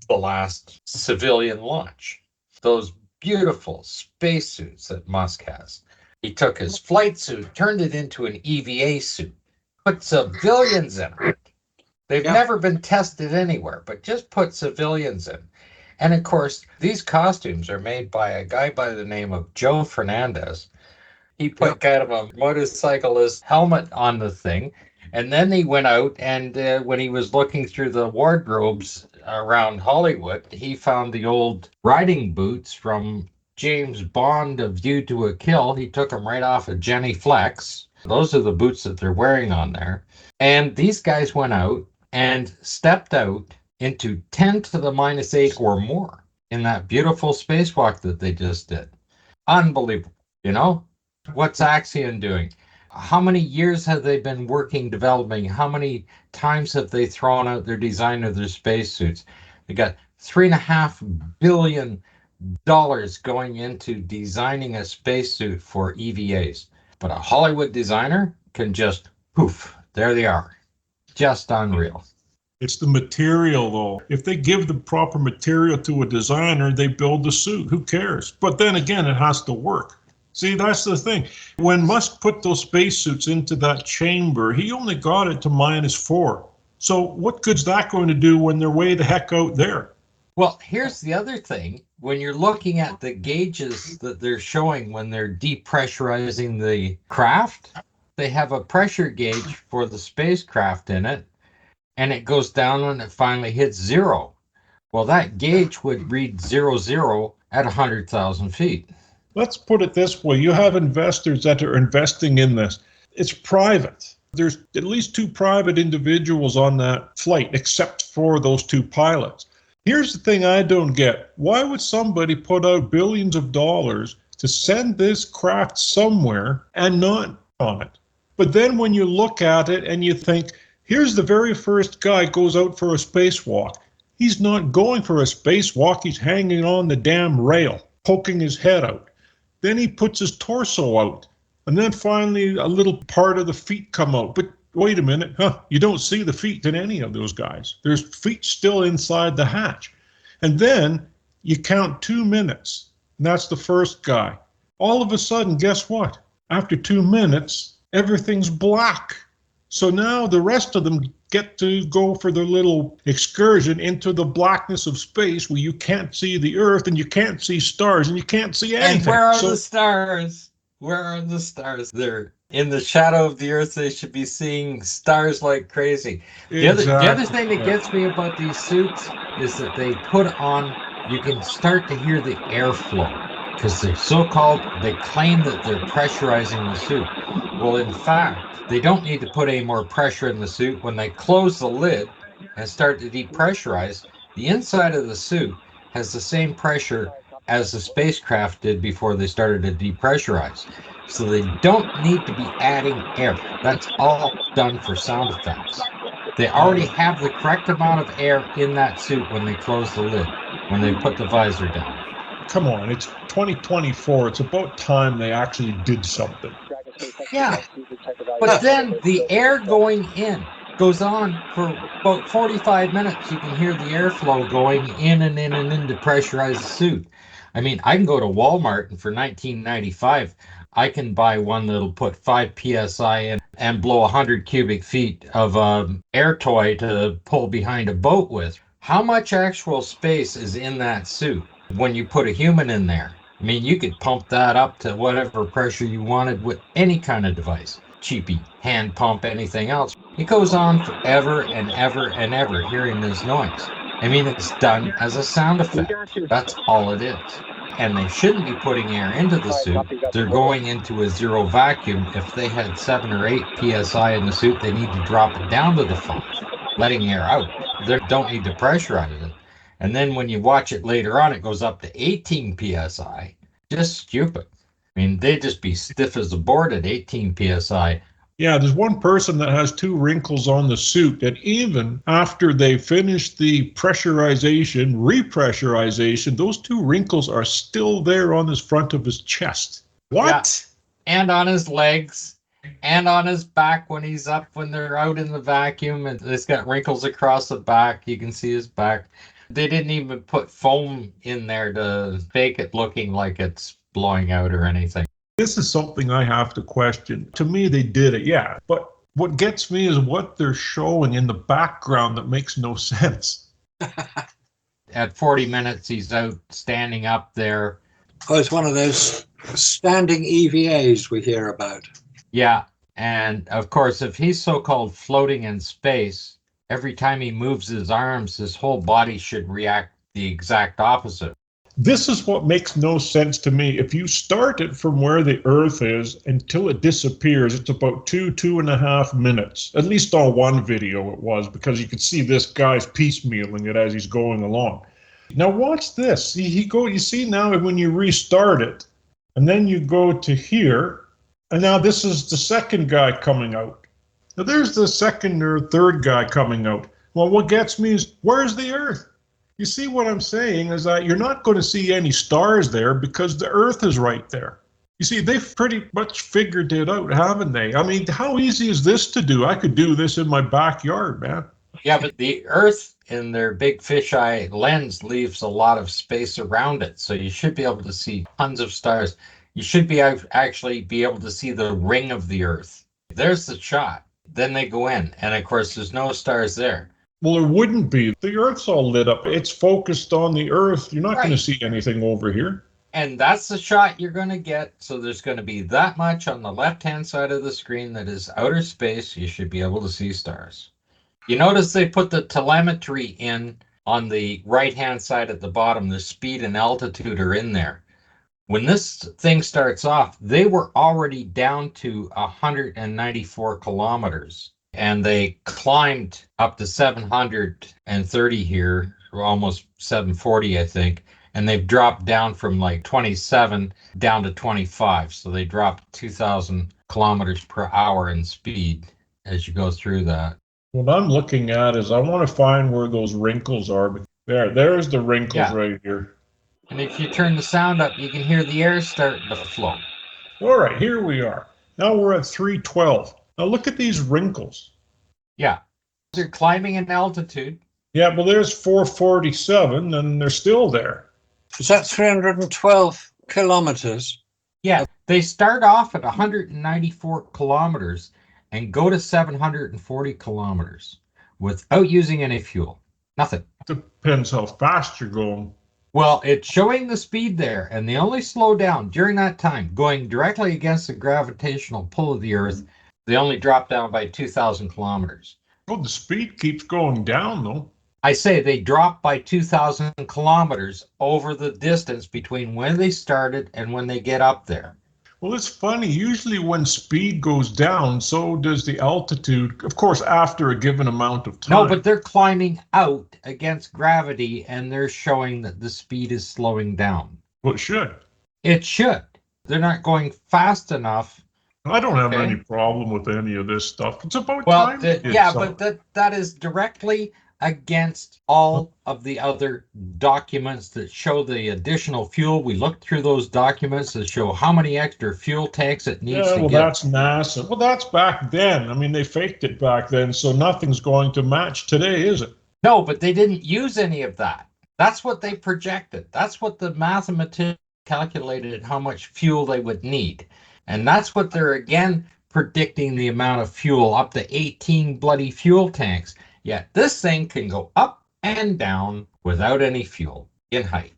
the last civilian launch. Those beautiful spacesuits that Musk has. He took his flight suit, turned it into an EVA suit, put civilians in it. They've never been tested anywhere, but just put civilians in. And of course, these costumes are made by a guy by the name of Joe Fernandez. He put kind of a motorcyclist helmet on the thing. And then he went out and when he was looking through the wardrobes around Hollywood, he found the old riding boots from James Bond, A View to a Kill. He took them right off of Jenny Flex. Those are the boots that they're wearing on there. And these guys went out and stepped out into 10 to the minus 8 or more in that beautiful spacewalk that they just did. Unbelievable. You know, what's Axiom doing? How many years have they been working, developing? How many times have they thrown out their design of their spacesuits? They got $3.5 billion going into designing a spacesuit for EVAs. But a Hollywood designer can just poof, there they are. Just unreal. It's the material, though. If they give the proper material to a designer, they build the suit. Who cares? But then again, it has to work. See, that's the thing. When Musk put those spacesuits into that chamber, he only got it to -4. So what good's that going to do when they're way the heck out there? Well, here's the other thing. When you're looking at the gauges that they're showing when they're depressurizing the craft, they have a pressure gauge for the spacecraft in it, and it goes down when it finally hits 0. Well, that gauge would read 00 at 100,000 feet. Let's put it this way. You have investors that are investing in this. It's private. There's at least 2 private individuals on that flight, except for those 2 pilots. Here's the thing I don't get. Why would somebody put out billions of dollars to send this craft somewhere and not on it? But then when you look at it and you think, here's the very first guy goes out for a spacewalk. He's not going for a spacewalk. He's hanging on the damn rail, poking his head out. Then he puts his torso out. And then finally a little part of the feet come out. But wait a minute, you don't see the feet in any of those guys. There's feet still inside the hatch. And then you count 2 minutes. And that's the first guy. All of a sudden, guess what? After 2 minutes, everything's black. So now the rest of them get to go for their little excursion into the blackness of space where you can't see the Earth and you can't see stars and you can't see anything. And where are the stars? Where are the stars? They're in the shadow of the Earth. They should be seeing stars like crazy. Exactly. The other thing that gets me about these suits is that they put on, you can start to hear the airflow because they're so-called, they claim that they're pressurizing the suit. Well, in fact, they don't need to put any more pressure in the suit. When they close the lid and start to depressurize, the inside of the suit has the same pressure as the spacecraft did before they started to depressurize. So they don't need to be adding air. That's all done for sound effects. They already have the correct amount of air in that suit when they close the lid, when they put the visor down. Come on, it's 2024. It's about time they actually did something. Yeah, but then the air going in goes on for about 45 minutes. You can hear the airflow going in and in and in to pressurize the suit. I mean, I can go to Walmart and for $19.95, I can buy one that'll put 5 psi in and blow 100 cubic feet of air toy to pull behind a boat with. How much actual space is in that suit when you put a human in there? I mean, you could pump that up to whatever pressure you wanted with any kind of device. Cheapy, hand pump, anything else. It goes on forever and ever and ever hearing this noise. I mean, it's done as a sound effect. That's all it is. And they shouldn't be putting air into the suit. They're going into a 0 vacuum. If they had 7 or 8 psi in the suit, they need to drop it down to the 5, letting air out. They don't need to pressurize it. And then when you watch it later on, it goes up to 18 psi. Just stupid. I mean, they'd just be stiff as a board at 18 psi. Yeah, there's one person that has 2 wrinkles on the suit, and even after they finish the pressurization, repressurization, those 2 wrinkles are still there on the front of his chest. What? Yeah. And on his legs, and on his back when he's up, when they're out in the vacuum, and it's got wrinkles across the back. You can see his back. They didn't even put foam in there to fake it looking like it's blowing out or anything. This is something I have to question. To me, they did it, yeah. But what gets me is what they're showing in the background that makes no sense. At 40 minutes, he's out standing up there. Oh, it's one of those standing EVAs we hear about. Yeah. And of course, if he's so-called floating in space, every time he moves his arms, his whole body should react the exact opposite. This is what makes no sense to me. If you start it from where the Earth is until it disappears, it's about 2.5 minutes. At least on one video it was, because you could see this guy's piecemealing it as he's going along. Now watch this. You see now when you restart it, and then you go to here, and now this is the second guy coming out. Now there's the second or third guy coming out. Well, what gets me is, where's the Earth? You see what I'm saying is that you're not going to see any stars there because the Earth is right there. You see, they've pretty much figured it out, haven't they? I mean, how easy is this to do? I could do this in my backyard, man. Yeah, but the Earth in their big fisheye lens leaves a lot of space around it. So you should be able to see tons of stars. You should be actually be able to see the ring of the Earth. There's the shot. Then they go in. And of course, there's no stars there. Well, there wouldn't be. The Earth's all lit up. It's focused on the Earth. You're not Right. going to see anything over here. And that's the shot you're going to get. So there's going to be that much on the left-hand side of the screen that is outer space. You should be able to see stars. You notice they put the telemetry in on the right-hand side at the bottom. The speed and altitude are in there. When this thing starts off, they were already down to 194 kilometers. And they climbed up to 730 here, or almost 740, I think. And they've dropped down from like 27 down to 25. So they dropped 2,000 kilometers per hour in speed as you go through that. What I'm looking at is I want to find where those wrinkles are. There's the wrinkles right here. And if you turn the sound up, you can hear the air starting to flow. All right, here we are. Now we're at 312. Now look at these wrinkles. Yeah. They're climbing in altitude. Yeah, well, there's 447, and they're still there. Is that 312 kilometers? Yeah. They start off at 194 kilometers and go to 740 kilometers without using any fuel. Nothing. Depends how fast you're going. Well, it's showing the speed there, and they only slow down during that time, going directly against the gravitational pull of the Earth. They only drop down by 2,000 kilometers. Well, the speed keeps going down, though. I say they drop by 2,000 kilometers over the distance between when they started and when they get up there. Well, it's funny. Usually when speed goes down, so does the altitude, of course, after a given amount of time. No, but they're climbing out against gravity, and they're showing that the speed is slowing down. Well, it should. It should. They're not going fast enough. I don't have Okay. any problem with any of this stuff. It's about Well, time. they did yeah, something. but that is directly against all of the other documents that show the additional fuel. We looked through those documents that show how many extra fuel tanks it needs Yeah, to well, get. that's NASA. Well, that's back then. I mean, they faked it back then, so nothing's going to match today, is it? No, but they didn't use any of that. That's what they projected. That's what the mathematicians calculated how much fuel they would need. And that's what they're again predicting the amount of fuel, up to 18 bloody fuel tanks. Yet this thing can go up and down without any fuel in height.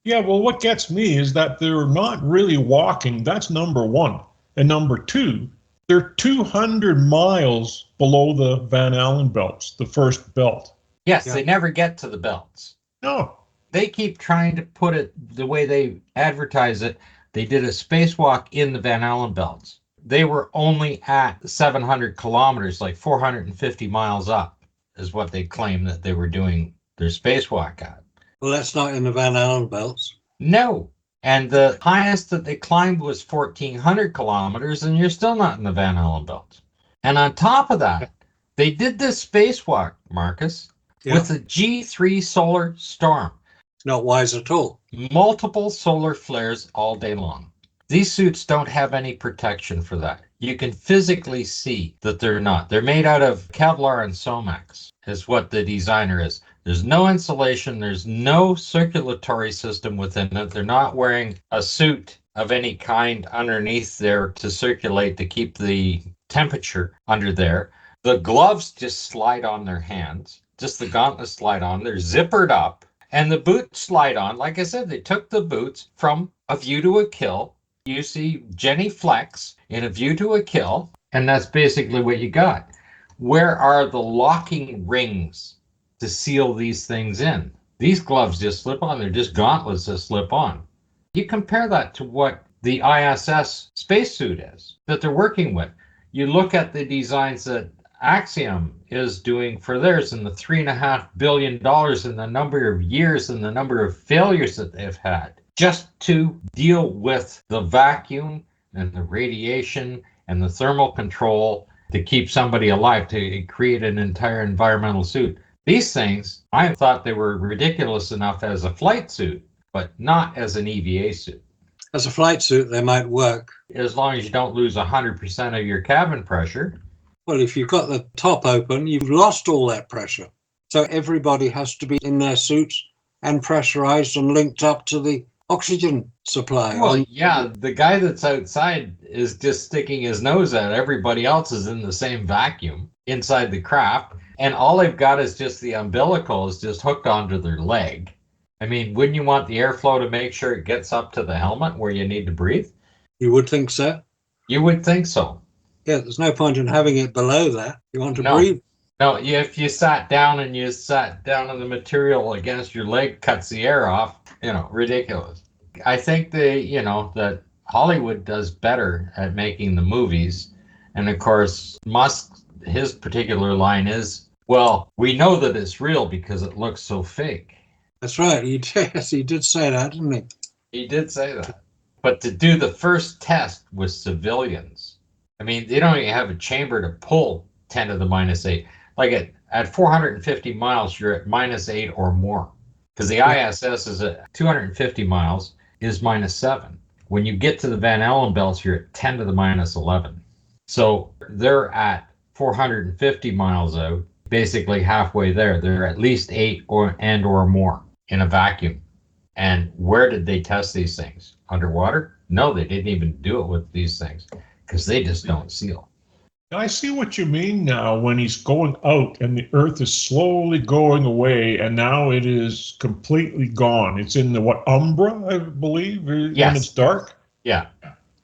Yeah, well, what gets me is that they're not really walking. That's number one. And number two, they're 200 miles below the Van Allen belts, the first belt. Yes, Yeah. they never get to the belts. No. They keep trying to put it the way they advertise it. They did a spacewalk in the Van Allen belts. They were only at 700 kilometers, like 450 miles up, is what they claim that they were doing their spacewalk at. Well, that's not in the Van Allen belts. No. And the highest that they climbed was 1,400 kilometers, and you're still not in the Van Allen belt. And on top of that, they did this spacewalk, Marcus, Yeah. with a G3 solar storm. Not wise at all. Multiple solar flares all day long. These suits don't have any protection for that. You can physically see that they're not. They're made out of Kevlar and Somax, is what the designer is. There's no insulation. There's no circulatory system within it. They're not wearing a suit of any kind underneath there to circulate to keep the temperature under there. The gloves just slide on their hands. Just the gauntlets slide on. They're zippered up. And the boots slide on. Like I said, they took the boots from A View to a Kill. You see Jenny Flex in A View to a Kill. And that's basically what you got. Where are the locking rings to seal these things in? These gloves just slip on. They're just gauntlets that slip on. You compare that to what the ISS spacesuit is that they're working with. You look at the designs that Axiom is doing for theirs and the $3.5 billion and the number of years and the number of failures that they've had just to deal with the vacuum and the radiation and the thermal control to keep somebody alive, to create an entire environmental suit. These things, I thought they were ridiculous enough as a flight suit, but not as an EVA suit. As a flight suit, they might work. As long as you don't lose 100% of your cabin pressure. Well, if you've got the top open, you've lost all that pressure. So everybody has to be in their suits and pressurized and linked up to the oxygen supply. Well, yeah, the guy that's outside is just sticking his nose out. Everybody else is in the same vacuum inside the craft. And all they've got is just the umbilical is just hooked onto their leg. I mean, wouldn't you want the airflow to make sure it gets up to the helmet where you need to breathe? You would think so. You would think so. Yeah, there's no point in having it below that. You want to breathe. No, if you sat down and you sat down and the material against your leg cuts the air off, ridiculous. I think that Hollywood does better at making the movies. And of course, Musk, his particular line is, well, we know that it's real because it looks so fake. That's right. He did say that, didn't he? He did say that. But to do the first test with civilians, I mean, they don't even have a chamber to pull 10 to the -8. Like at 450 miles, you're at -8 or more. Because the ISS is at 250 miles is -7. When you get to the Van Allen belts, you're at 10 to the -11. So they're at 450 miles out, basically halfway there. They're at least 8 or more in a vacuum. And where did they test these things? Underwater? No, they didn't even do it with these things because they just don't seal. I see what you mean now when he's going out and the Earth is slowly going away and now it is completely gone. It's in the umbra, I believe, yes. When it's dark? Yeah.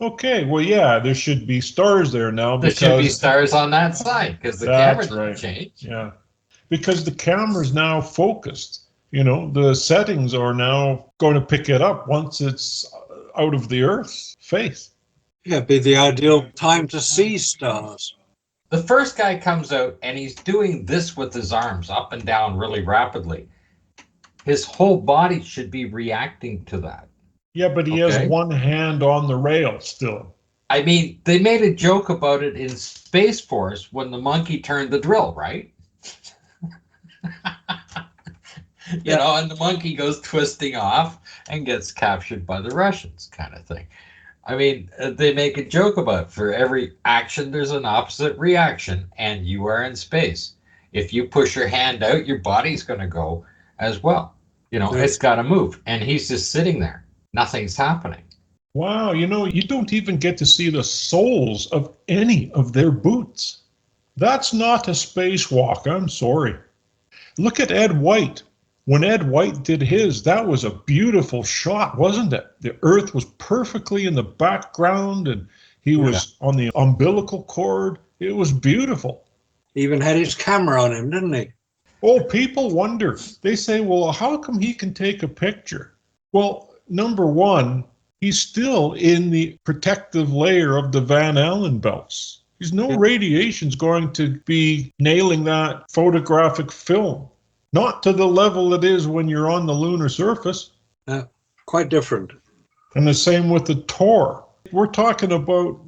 Okay, well, yeah, there should be stars there now. There should be stars on that side because the camera didn't change. Yeah, because the camera's now focused. The settings are now going to pick it up once it's out of the Earth's face. Yeah, it'd be the ideal time to see stars. The first guy comes out and he's doing this with his arms up and down really rapidly. His whole body should be reacting to that. Yeah, but he has one hand on the rail still. I mean, they made a joke about it in Space Force when the monkey turned the drill, right? And the monkey goes twisting off and gets captured by the Russians, kind of thing. I mean, they make a joke about for every action, there's an opposite reaction, and you are in space. If you push your hand out, your body's going to go as well. It's got to move. And he's just sitting there. Nothing's happening. Wow, you don't even get to see the soles of any of their boots. That's not a spacewalk, I'm sorry. Look at Ed White. When Ed White did his, that was a beautiful shot, wasn't it? The Earth was perfectly in the background and he was on the umbilical cord. It was beautiful. He even had his camera on him, didn't he? Oh, people wonder. They say, well, how come he can take a picture? Well, number one, he's still in the protective layer of the Van Allen belts. There's no radiation's going to be nailing that photographic film. Not to the level it is when you're on the lunar surface. Quite different. And the same with the Tor. We're talking about,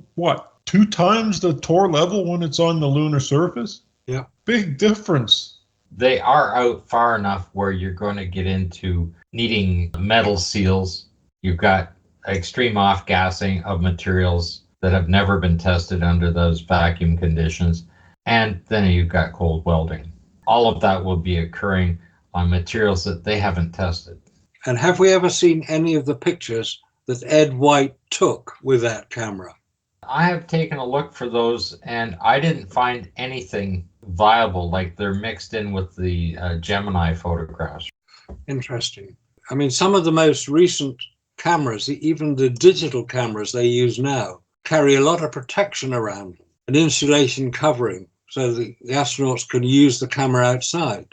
2 times the Tor level when it's on the lunar surface? Yeah. Big difference. They are out far enough where you're going to get into needing metal seals. You've got extreme off-gassing of materials that have never been tested under those vacuum conditions. And then you've got cold welding. All of that will be occurring on materials that they haven't tested. And have we ever seen any of the pictures that Ed White took with that camera? I have taken a look for those, and I didn't find anything viable, like they're mixed in with the Gemini photographs. Interesting. I mean, some of the most recent cameras, even the digital cameras they use now, carry a lot of protection around them, an insulation covering, so the astronauts can use the camera outside.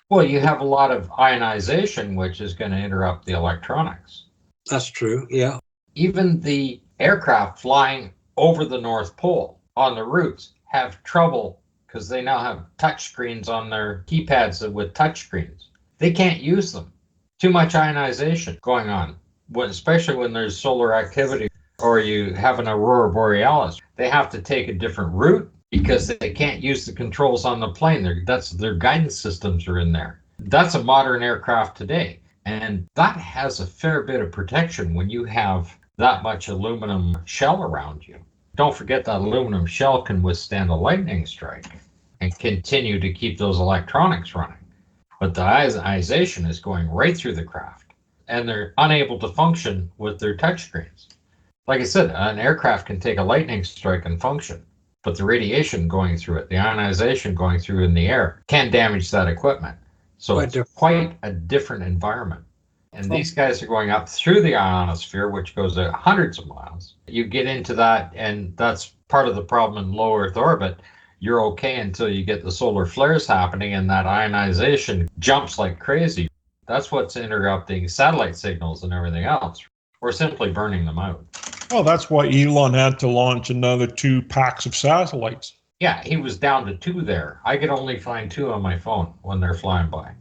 Well, you have a lot of ionization, which is going to interrupt the electronics. That's true, yeah. Even the aircraft flying over the North Pole on the routes have trouble because they now have touch screens on their keypads with touch screens. They can't use them. Too much ionization going on, especially when there's solar activity or you have an aurora borealis. They have to take a different route because they can't use the controls on the plane. Their guidance systems are in there. That's a modern aircraft today. And that has a fair bit of protection when you have that much aluminum shell around you. Don't forget that aluminum shell can withstand a lightning strike and continue to keep those electronics running. But the ionization is going right through the craft, and they're unable to function with their touchscreens. Like I said, an aircraft can take a lightning strike and function, but the radiation going through it, the ionization going through in the air, can damage that equipment. So it's quite a different environment. And these guys are going up through the ionosphere, which goes at hundreds of miles. You get into that, and that's part of the problem in low Earth orbit. You're okay until you get the solar flares happening and that ionization jumps like crazy. That's what's interrupting satellite signals and everything else, or simply burning them out. Well, that's why Elon had to launch another 2 packs of satellites. Yeah, he was down to 2 there. I could only find 2 on my phone when they're flying by.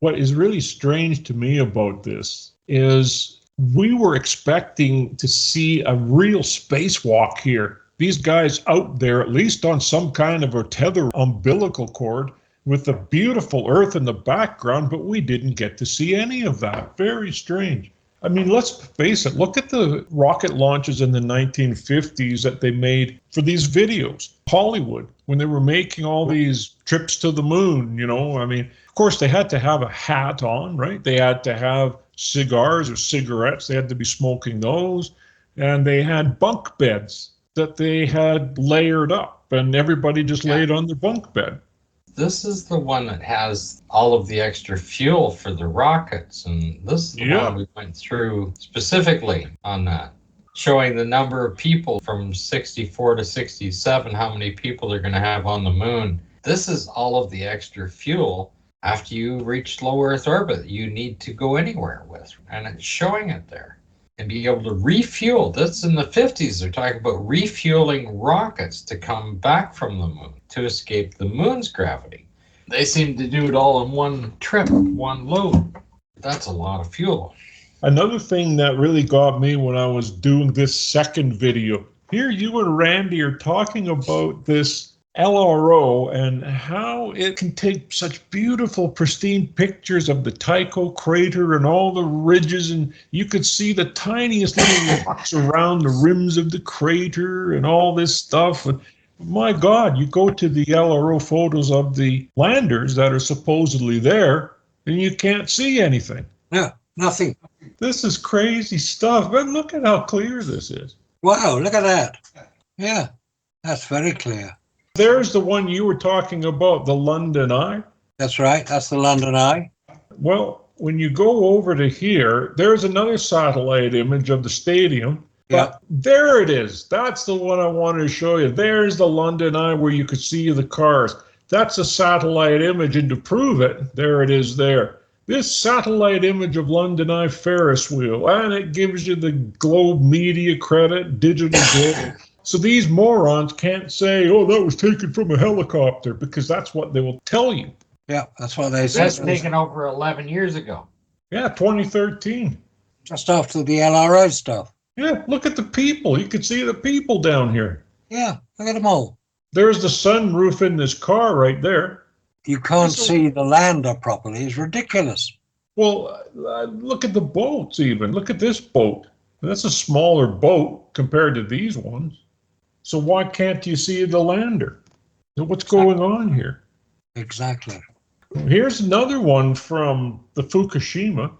What is really strange to me about this is we were expecting to see a real spacewalk here. These guys out there, at least on some kind of a tether umbilical cord with the beautiful Earth in the background, but we didn't get to see any of that. Very strange. I mean, let's face it, look at the rocket launches in the 1950s that they made for these videos. Hollywood, when they were making all these trips to the moon, I mean, of course, they had to have a hat on, right? They had to have cigars or cigarettes. They had to be smoking those. And they had bunk beds that they had layered up, and everybody just laid on their bunk bed. This is the one that has all of the extra fuel for the rockets, and this is the one we went through specifically on that, showing the number of people from 64 to 67, how many people they're going to have on the moon. This is all of the extra fuel after you reach low Earth orbit you need to go anywhere with, and it's showing it there. And be able to refuel. That's in the 50s. They're talking about refueling rockets to come back from the moon to escape the moon's gravity. They seem to do it all in one trip, one load. That's a lot of fuel. Another thing that really got me when I was doing this second video, here you and Randy are talking about this LRO and how it can take such beautiful, pristine pictures of the Tycho crater and all the ridges, and you could see the tiniest little rocks around the rims of the crater and all this stuff. And my God, you go to the LRO photos of the landers that are supposedly there, and you can't see anything. Yeah, nothing. This is crazy stuff, but look at how clear this is. Wow, look at that. Yeah, that's very clear. There's the one you were talking about, the London Eye. That's right. That's the London Eye. Well, when you go over to here, there's another satellite image of the stadium. But there it is. That's the one I wanted to show you. There's the London Eye where you could see the cars. That's a satellite image, and to prove it, there it is there. This satellite image of London Eye Ferris wheel, and it gives you the Globe Media credit, Digital Globe. So these morons can't say, oh, that was taken from a helicopter, because that's what they will tell you. Yeah, that's what they say. That's taken over 11 years ago. Yeah, 2013. Just after the LRO stuff. Yeah, look at the people. You can see the people down here. Yeah, look at them all. There's the sunroof in this car right there. You can't see the lander properly. It's ridiculous. Well, look at the boats even. Look at this boat. That's a smaller boat compared to these ones. So why can't you see the lander? What's going on here? Exactly. Here's another one from the Fukushima.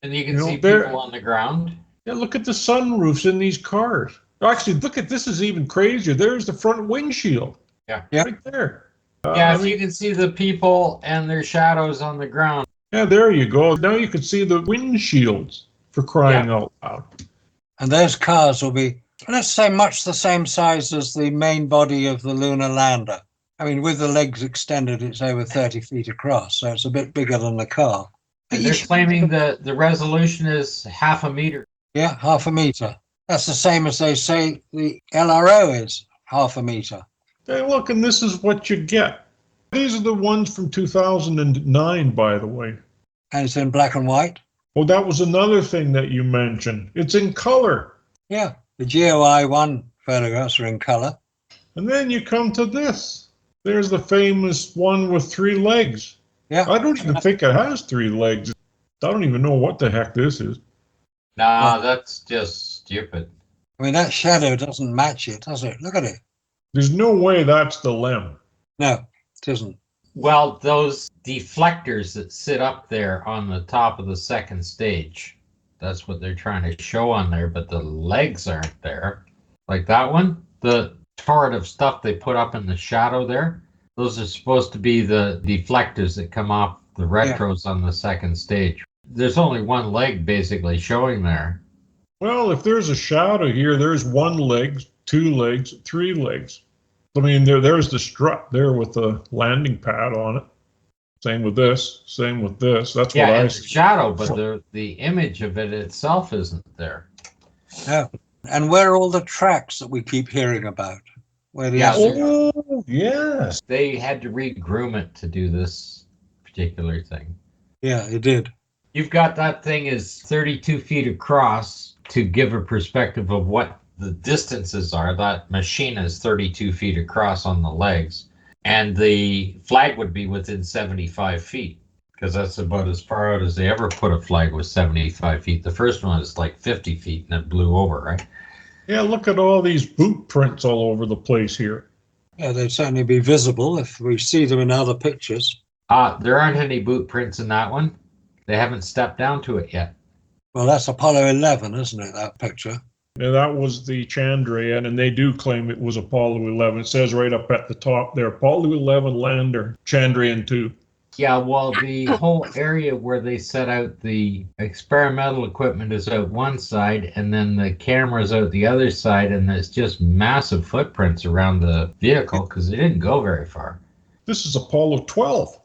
And you can You know, see there- people on the ground. Yeah, look at the sunroofs in these cars. Actually, look at this is even crazier. There's the front windshield. Yeah. Right there. Yes, you can see the people and their shadows on the ground. Yeah, there you go. Now you can see the windshields, for crying out loud. And those cars will be, let's say, much the same size as the main body of the lunar lander. I mean, with the legs extended, it's over 30 feet across, so it's a bit bigger than the car. And they're claiming that the resolution is 0.5 meters. Yeah, 0.5 meter. That's the same as they say the LRO is, 0.5 meter. Hey, look, and this is what you get. These are the ones from 2009, by the way. And it's in black and white. Oh, that was another thing that you mentioned. It's in color. Yeah, the Geo Eye 1 photographs are in color. And then you come to this. There's the famous one with 3 legs. Yeah. I don't even think it has 3 legs. I don't even know what the heck this is. Nah, that's just stupid. I mean, that shadow doesn't match it, does it? Look at it. There's no way that's the LEM. No, it isn't. Well, those deflectors that sit up there on the top of the second stage, that's what they're trying to show on there, but the legs aren't there. Like that one, the turret of stuff they put up in the shadow there, those are supposed to be the deflectors that come off the retros on the second stage. There's only one leg basically showing there. Well, if there's a shadow here, there's 1 leg, 2 legs, 3 legs. I mean, there's the strut there with the landing pad on it. Same with this. Same with this. That's what I it's see. shadow, but the image of it itself isn't there. No. And where are all the tracks that we keep hearing about? Where the Oh, yes. They had to re-groom it to do this particular thing. Yeah, it did. You've got that thing is 32 feet across to give a perspective of what the distances are. That machine is 32 feet across on the legs, and the flag would be within 75 feet because that's about as far out as they ever put a flag, was 75 feet. The first one is like 50 feet and it blew over, right? Yeah, look at all these boot prints all over the place here. Yeah, they'd certainly be visible if we see them in other pictures. There aren't any boot prints in that one. They haven't stepped down to it yet. Well, that's Apollo 11, isn't it, that picture? Yeah, that was the Chandrayaan, and they do claim it was Apollo 11. It says right up at the top there, Apollo 11 lander, Chandrayaan 2. Yeah, well, the whole area where they set out the experimental equipment is out one side, and then the camera's out the other side, and there's just massive footprints around the vehicle because they didn't go very far. This is Apollo 12.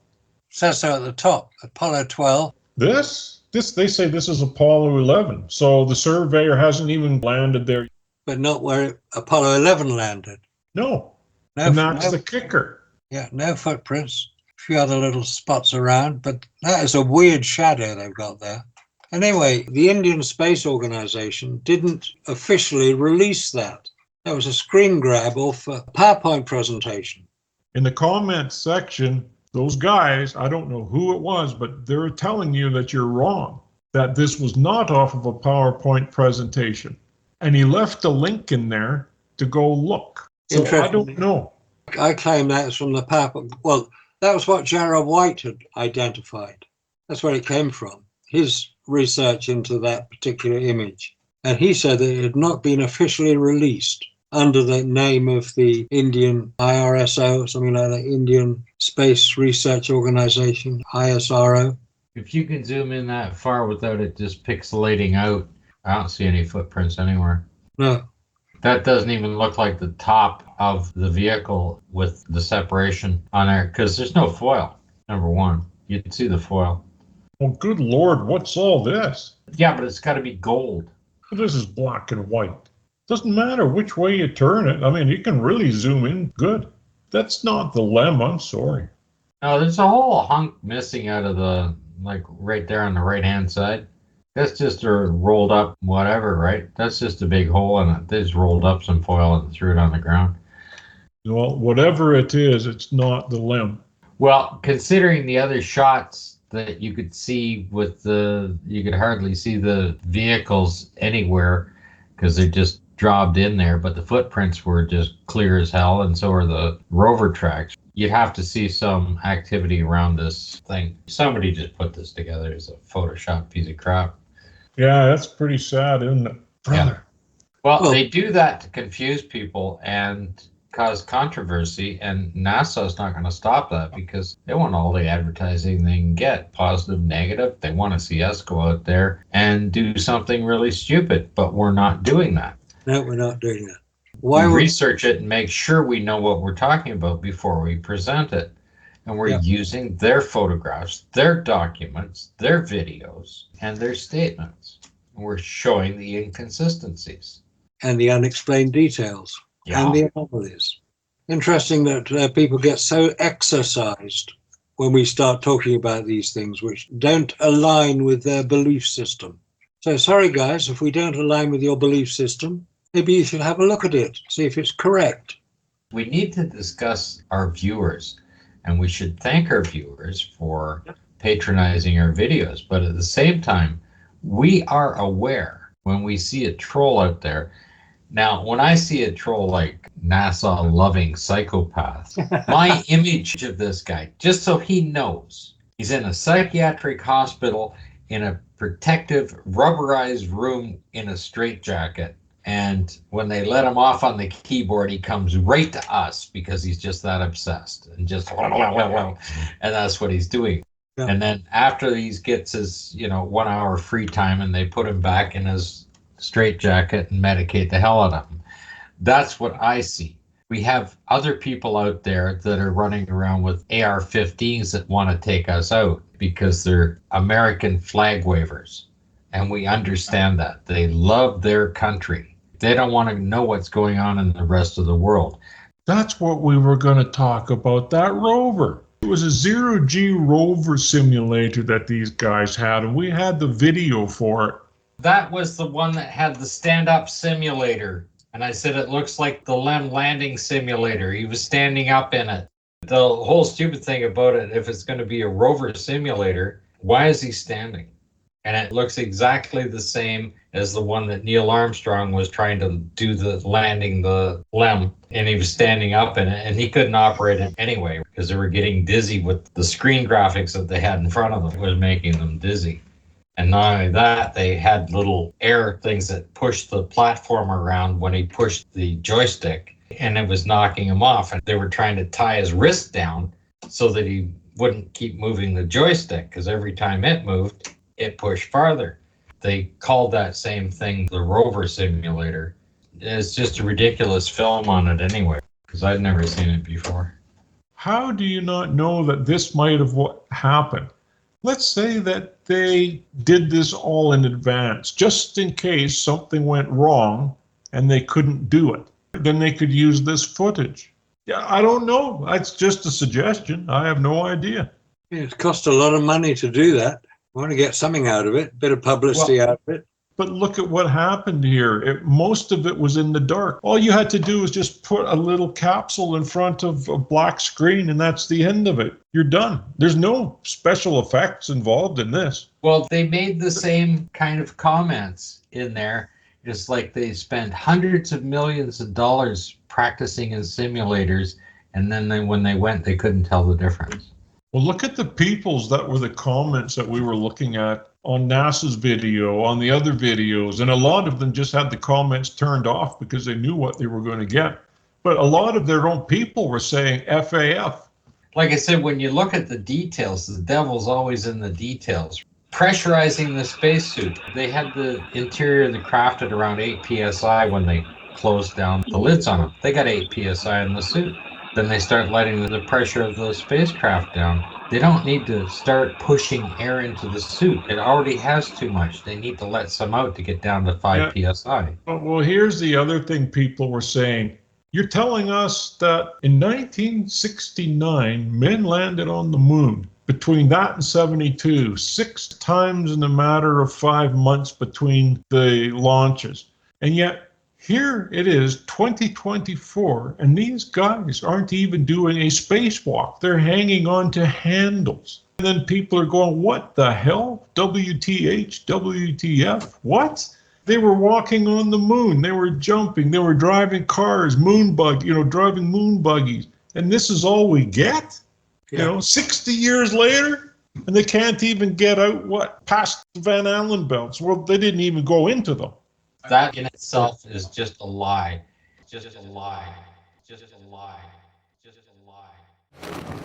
Says so at the top, Apollo 12. This, they say this is Apollo 11. So the surveyor hasn't even landed there. But not where Apollo 11 landed. No. No, And that's the kicker. Yeah, no footprints. A few other little spots around, but that is a weird shadow they've got there. Anyway, the Indian Space Organization didn't officially release that. That was a screen grab off a PowerPoint presentation. In the comments section, those guys, I don't know who it was, but they're telling you that you're wrong, that this was not off of a PowerPoint presentation. And he left a link in there to go look. So I don't know. I claim that was from the PowerPoint. Well, that was what Jared White had identified. That's where it came from, his research into that particular image. And he said that it had not been officially released under the name of the Indian IRSO, something like that, Indian Space Research Organization, ISRO. If you can zoom in that far without it just pixelating out, I don't see any footprints anywhere. No. That doesn't even look like the top of the vehicle with the separation on there because there's no foil, number one. You can see the foil. Oh, good Lord, what's all this? Yeah, but it's got to be gold. This is black and white. Doesn't matter which way you turn it. I mean, you can really zoom in good. That's not the LEM, I'm sorry. No, there's a whole hunk missing out of the, like right there on the right-hand side. That's just a rolled up whatever, right? That's just a big hole in it. They just rolled up some foil and threw it on the ground. Well, whatever it is, it's not the LEM. Well, considering the other shots that you could see with you could hardly see the vehicles anywhere because they're just dropped in there, but the footprints were just clear as hell, and so are the rover tracks. You'd have to see some activity around this thing. Somebody just put this together as a Photoshop piece of crap. Yeah, that's pretty sad, isn't it? Yeah. Well, they do that to confuse people and cause controversy, and NASA's not going to stop that because they want all the advertising they can get, positive, negative. They want to see us go out there and do something really stupid, but we're not doing that. No, we're not doing that. We research it and make sure we know what we're talking about before we present it. And we're using their photographs, their documents, their videos, and their statements. And we're showing the inconsistencies. And the unexplained details. Yeah. And the anomalies. Interesting that people get so exercised when we start talking about these things which don't align with their belief system. So sorry guys, if we don't align with your belief system, maybe you should have a look at it, see if it's correct. We need to discuss our viewers, and we should thank our viewers for patronizing our videos. But at the same time, we are aware when we see a troll out there. Now, when I see a troll like NASA-loving psychopath, my image of this guy, just so he knows, he's in a psychiatric hospital in a protective rubberized room in a straitjacket. And when they let him off on the keyboard, he comes right to us because he's just that obsessed and just, and that's what he's doing. Yeah. And then after he gets his, 1 hour free time and they put him back in his straitjacket and medicate the hell out of him. That's what I see. We have other people out there that are running around with AR-15s that want to take us out because they're American flag wavers. And we understand that. They love their country. They don't want to know what's going on in the rest of the world. That's what we were going to talk about, that rover. It was a zero-G rover simulator that these guys had, and we had the video for it. That was the one that had the stand-up simulator. And I said it looks like the LEM landing simulator. He was standing up in it. The whole stupid thing about it, if it's going to be a rover simulator, why is he standing? And it looks exactly the same as the one that Neil Armstrong was trying to do the landing, the LEM, and he was standing up in it, and he couldn't operate it anyway because they were getting dizzy with the screen graphics that they had in front of them. It was making them dizzy. And not only that, they had little air things that pushed the platform around when he pushed the joystick, and it was knocking him off. And they were trying to tie his wrist down so that he wouldn't keep moving the joystick, because every time it moved, it pushed farther. They called that same thing the rover simulator. It's just a ridiculous film on it anyway, because I'd never seen it before. How do you not know that this might have happened? Let's say that they did this all in advance, just in case something went wrong and they couldn't do it. Then they could use this footage. Yeah, I don't know. That's just a suggestion. I have no idea. It costs a lot of money to do that. I want to get something out of it, a bit of publicity out of it. But look at what happened here. Most of it was in the dark. All you had to do was just put a little capsule in front of a black screen, and that's the end of it. You're done. There's no special effects involved in this. Well, they made the same kind of comments in there. It's like they spent hundreds of millions of dollars practicing in simulators, and then when they went, they couldn't tell the difference. Well, look at the people's that were the comments that we were looking at on NASA's video, on the other videos, and a lot of them just had the comments turned off because they knew what they were going to get. But a lot of their own people were saying FAF. Like I said, when you look at the details, the devil's always in the details. Pressurizing the spacesuit. They had the interior of the craft at around 8 psi when they closed down the lids on them. They got 8 psi in the suit. Then they start letting the pressure of the spacecraft down. They don't need to start pushing air into the suit. It already has too much. They need to let some out to get down to 5 psi. Well, here's the other thing people were saying. You're telling us that in 1969, men landed on the moon. Between that and 72, 6 times in a matter of 5 months between the launches. And yet, here it is, 2024, and these guys aren't even doing a spacewalk. They're hanging on to handles. And then people are going, what the hell? WTH, WTF, what? They were walking on the moon. They were jumping. They were driving cars, driving moon buggies. And this is all we get? Yeah. You know, 60 years later? And they can't even get out, past the Van Allen belts. Well, they didn't even go into them. That in itself is just a lie. Just a lie. Just a lie. Just a lie.